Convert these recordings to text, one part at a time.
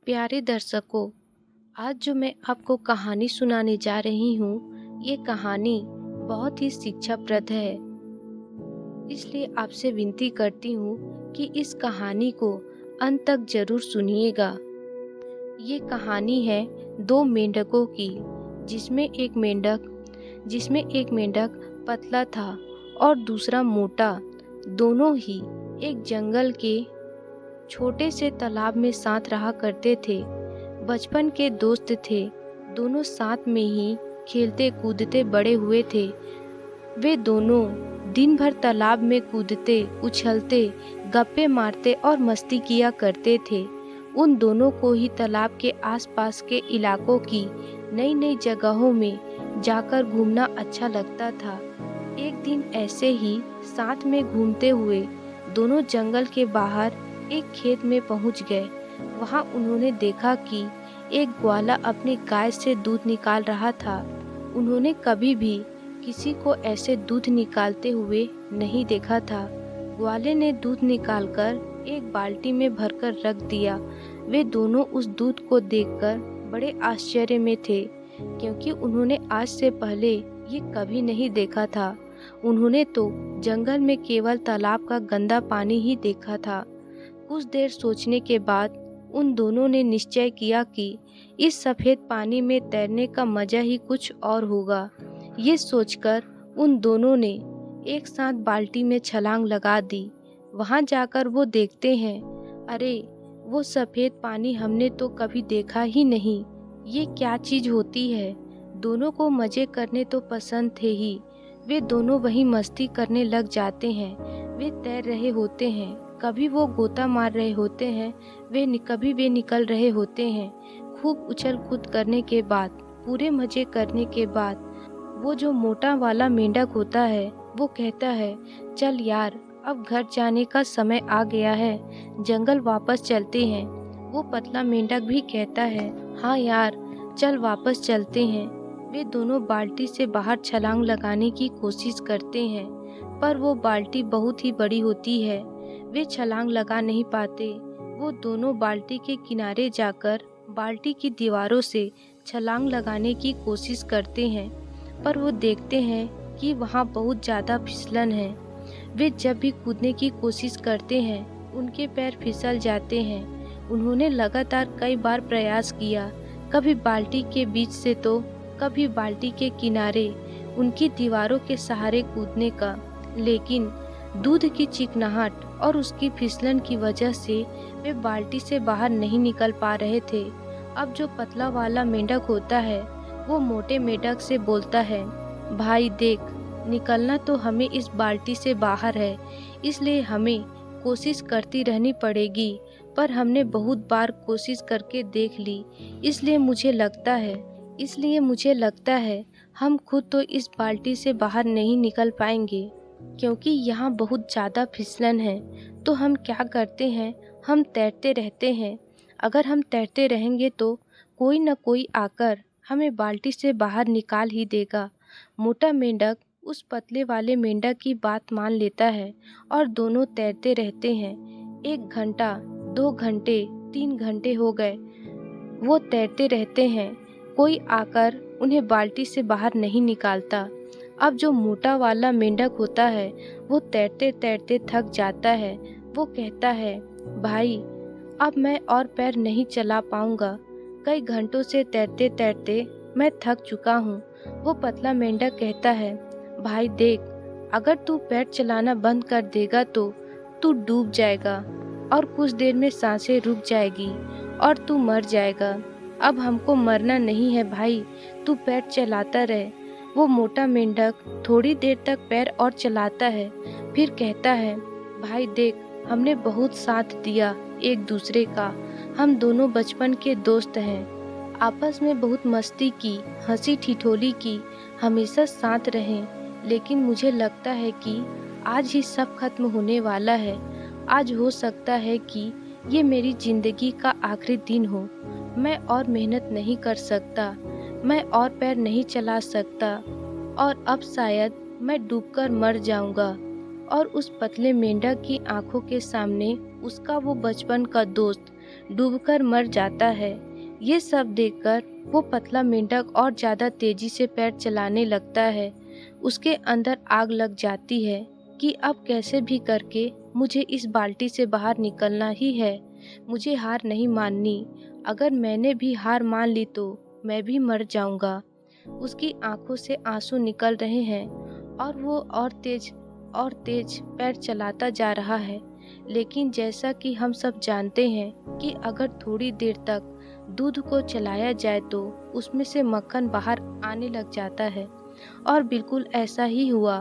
प्यारे दर्शकों, आज जो मैं आपको कहानी सुनाने जा रही हूँ, ये कहानी बहुत ही शिक्षाप्रद है। इसलिए आपसे विनती करती हूँ कि इस कहानी को अंत तक जरूर सुनिएगा। ये कहानी है दो मेंढकों की, जिसमें एक मेंढक पतला था और दूसरा मोटा। दोनों ही एक जंगल के छोटे से तालाब में साथ रहा करते थे। बचपन के दोस्त थे। दोनों साथ में ही खेलते कूदते बड़े हुए थे। वे दोनों दिन भर तालाब में कूदते, उछलते, गप्पे मारते और मस्ती किया करते थे। उन दोनों को ही तालाब के आसपास के इलाकों की नई नई जगहों में जाकर घूमना अच्छा लगता था। एक दिन ऐसे ही साथ में घूमते हुए दोनों जंगल के बाहर एक खेत में पहुंच गए। वहां उन्होंने देखा कि एक ग्वाला अपनी गाय से दूध निकाल रहा था। उन्होंने कभी भी किसी को ऐसे दूध निकालते हुए नहीं देखा था। ग्वाले ने दूध निकालकर एक बाल्टी में भरकर रख दिया। वे दोनों उस दूध को देखकर बड़े आश्चर्य में थे, क्योंकि उन्होंने आज से पहले ये कभी नहीं देखा था। उन्होंने तो जंगल में केवल तालाब का गंदा पानी ही देखा था। कुछ देर सोचने के बाद उन दोनों ने निश्चय किया कि इस सफेद पानी में तैरने का मजा ही कुछ और होगा। ये सोचकर उन दोनों ने एक साथ बाल्टी में छलांग लगा दी। वहां जाकर वो देखते हैं, अरे वो सफेद पानी हमने तो कभी देखा ही नहीं। ये क्या चीज होती है। दोनों को मजे करने तो पसंद थे ही। वे दोनों वहीं मस्ती करने लग जाते हैं। वे तैर रहे होते हैं, कभी वो गोता मार रहे होते हैं, कभी वे निकल रहे होते हैं। खूब उछल कूद करने के बाद, पूरे मजे करने के बाद, वो जो मोटा वाला मेंढक होता है वो कहता है, चल यार, अब घर जाने का समय आ गया है, जंगल वापस चलते हैं। वो पतला मेंढक भी कहता है, हाँ यार, चल वापस चलते हैं। वे दोनों बाल्टी से बाहर छलांग लगाने की कोशिश करते हैं, पर वो बाल्टी बहुत ही बड़ी होती है। वे छलांग लगा नहीं पाते। वो दोनों बाल्टी के किनारे जाकर बाल्टी की दीवारों से छलांग लगाने की कोशिश करते हैं, पर वो देखते हैं कि वहाँ बहुत ज़्यादा फिसलन है। वे जब भी कूदने की कोशिश करते हैं, उनके पैर फिसल जाते हैं। उन्होंने लगातार कई बार प्रयास किया, कभी बाल्टी के बीच से तो कभी बाल्टी के किनारे, उनकी दीवारों के सहारे कूदने का, लेकिन दूध की चिकनाहट और उसकी फिसलन की वजह से वे बाल्टी से बाहर नहीं निकल पा रहे थे। अब जो पतला वाला मेंढक होता है वो मोटे मेंढक से बोलता है, भाई देख, निकलना तो हमें इस बाल्टी से बाहर है, इसलिए हमें कोशिश करती रहनी पड़ेगी। पर हमने बहुत बार कोशिश करके देख ली, इसलिए मुझे लगता है हम खुद तो इस बाल्टी से बाहर नहीं निकल पाएंगे, क्योंकि यहाँ बहुत ज़्यादा फिसलन है। तो हम क्या करते हैं, हम तैरते रहते हैं। अगर हम तैरते रहेंगे तो कोई न कोई आकर हमें बाल्टी से बाहर निकाल ही देगा। मोटा मेंढक उस पतले वाले मेंढक की बात मान लेता है और दोनों तैरते रहते हैं। 1 घंटा, 2 घंटे, 3 घंटे हो गए। वो तैरते रहते हैं, कोई आकर उन्हें बाल्टी से बाहर नहीं निकालता। अब जो मोटा वाला मेंढक होता है वो तैरते तैरते थक जाता है। वो कहता है, भाई अब मैं और पैर नहीं चला पाऊंगा, कई घंटों से तैरते तैरते मैं थक चुका हूँ। वो पतला मेंढक कहता है, भाई देख, अगर तू पैर चलाना बंद कर देगा तो तू डूब जाएगा और कुछ देर में सांसें रुक जाएगी और तू मर जाएगा। अब हमको मरना नहीं है भाई, तू पैर चलाता रहे। वो मोटा मेंढक थोड़ी देर तक पैर और चलाता है, फिर कहता है, भाई देख, हमने बहुत साथ दिया एक दूसरे का, हम दोनों बचपन के दोस्त हैं, आपस में बहुत मस्ती की, हंसी ठिठोली की, हमेशा साथ रहें। लेकिन मुझे लगता है कि आज ही सब खत्म होने वाला है। आज हो सकता है कि ये मेरी जिंदगी का आखिरी दिन हो। मैं और मेहनत नहीं कर सकता, मैं और पैर नहीं चला सकता और अब शायद मैं डूबकर मर जाऊंगा। और उस पतले मेंढक की आंखों के सामने उसका वो बचपन का दोस्त डूबकर मर जाता है। ये सब देखकर वो पतला मेंढक और ज़्यादा तेजी से पैर चलाने लगता है। उसके अंदर आग लग जाती है कि अब कैसे भी करके मुझे इस बाल्टी से बाहर निकलना ही है। मुझे हार नहीं माननी। अगर मैंने भी हार मान ली तो मैं भी मर जाऊंगा। उसकी आंखों से आंसू निकल रहे हैं और वो और तेज पैर चलाता जा रहा है। लेकिन जैसा कि हम सब जानते हैं कि अगर थोड़ी देर तक दूध को चलाया जाए तो उसमें से मक्खन बाहर आने लग जाता है। और बिल्कुल ऐसा ही हुआ,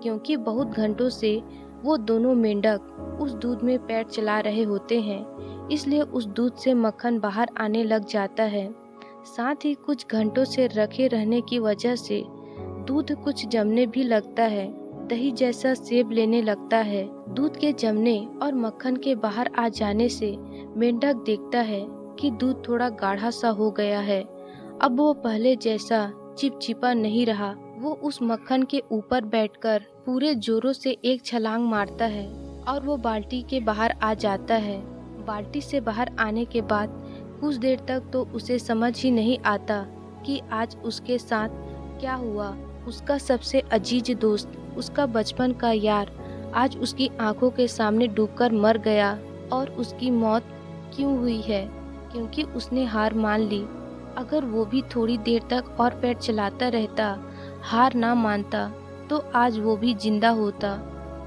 क्योंकि बहुत घंटों से वो दोनों मेंढक उस दूध में पैर चला रहे होते हैं, इसलिए उस दूध से मक्खन बाहर आने लग जाता है। साथ ही कुछ घंटों से रखे रहने की वजह से दूध कुछ जमने भी लगता है। दही जैसा सेब लेने लगता है। दूध के जमने और मक्खन के बाहर आ जाने से मेंढक देखता है कि दूध थोड़ा गाढ़ा सा हो गया है। अब वो पहले जैसा चिपचिपा नहीं रहा। वो उस मक्खन के ऊपर बैठकर पूरे जोरों से एक छलांग मारता है और वो बाल्टी के बाहर आ जाता है। बाल्टी से बाहर आने के बाद कुछ देर तक तो उसे समझ ही नहीं आता कि आज उसके साथ क्या हुआ। उसका सबसे अजीज दोस्त, उसका बचपन का यार आज उसकी आंखों के सामने डूबकर मर गया। और उसकी मौत क्यों हुई है? क्योंकि उसने हार मान ली। अगर वो भी थोड़ी देर तक और पैर चलाता रहता, हार ना मानता, तो आज वो भी जिंदा होता,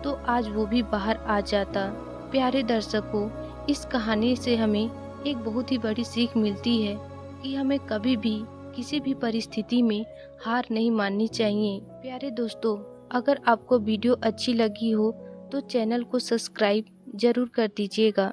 तो आज वो भी बाहर आ जाता। प्यारे दर्शकों, इस कहानी से हमें एक बहुत ही बड़ी सीख मिलती है कि हमें कभी भी किसी भी परिस्थिति में हार नहीं माननी चाहिए। प्यारे दोस्तों, अगर आपको वीडियो अच्छी लगी हो तो चैनल को सब्सक्राइब जरूर कर दीजिएगा।